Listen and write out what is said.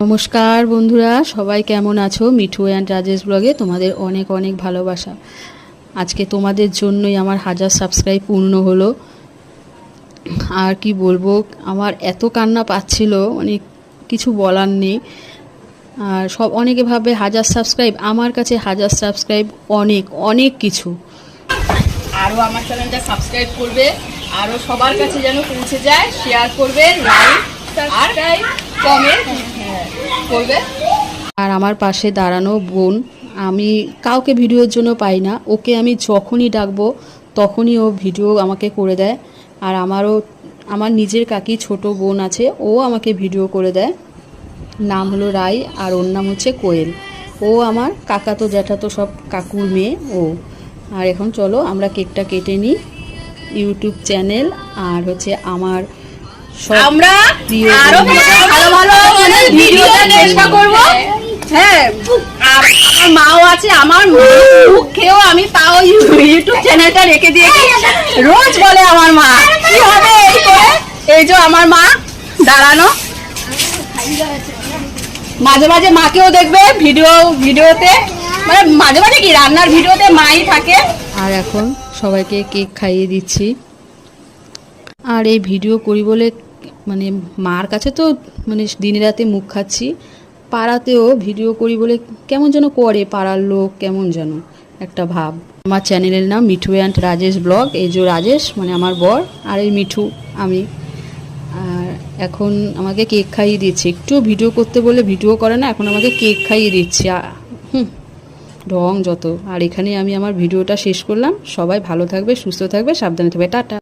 নমস্কার বন্ধুরা, সবাই কেমন আছো? মিঠু অ্যান্ড রাজেশ ব্লগে তোমাদের অনেক অনেক ভালোবাসা। আজকে তোমাদের জন্যই আমার 1000 সাবস্ক্রাইব পূর্ণ হলো। আর কি বলবো, আমার এত কান্না পাচ্ছিল, মানে কিছু বলার নেই। আর অনেকে ভাবে 1000 সাবস্ক্রাইব, আমার কাছে 1000 সাবস্ক্রাইব অনেক অনেক কিছু। আরও আমার চ্যানেলটা সাবস্ক্রাইব করবে, আরও সবার কাছে যেন পৌঁছে যায়, শেয়ার করবে, লাইক আর কমেন্ট করবে। আর আমার পাশে দাঁড়ানো বোন, আমি কাউকে ভিডিওর জন্য পাই না, ওকে আমি যখনই ডাকবো তখনই ও ভিডিও আমাকে করে দেয়। আর আমার নিজের কাকি ছোট বোন আছে, ও আমাকে ভিডিও করে দেয়। নাম হলো রাই আর ওর নাম হচ্ছে কোয়েল। ও আমার কাকাতো জ্যাঠাতো সব কাকুর মেয়ে ও। আর এখন চলো আমরা কেকটা কেটে নিই। ইউটিউব চ্যানেল আর হচ্ছে আমার আমরা আরো ভালো ভালো ভিডিওটা চেষ্টা করব। হ্যাঁ, আর আমার মাও আছে, আমার মুখ খেয়েও আমি তাও ইউটিউব চ্যানেলটা রেখে দিয়েছি। রোজ বলে আমার মা কি হবে এই করে, এই যে আমার মা দাঁড়ানো। মাঝে মাঝে মাকেও দেখবে ভিডিওতে, মানে মাঝে মাঝে কি রান্নার ভিডিওতে মাই থাকে। আর এখন সবাইকে কেক খাইয়ে দিচ্ছি। আর এই ভিডিও করি বলে, মানে মার কাছে তো মানে দিনে রাতে মুখ খাচ্ছি, পাড়াতেও ভিডিও করি বলে কেমন যেন করে পাড়ার লোক, কেমন যেন একটা ভাব। আমার চ্যানেলের নাম মিঠু অ্যান্ড রাজেশ ব্লগ। এই যে রাজেশ মানে আমার বর, আর এই মিঠু আমি। আর এখন আমাকে কেক খাইয়ে দিচ্ছে, একটু ভিডিও করতে বলে ভিডিও করে না, এখন আমাকে কেক খাইয়ে দিচ্ছে। ঢং যত। আর এখানে আমি আমার ভিডিওটা শেষ করলাম। সবাই ভালো থাকবে, সুস্থ থাকবে, সাবধানে থাকবে। টাটা।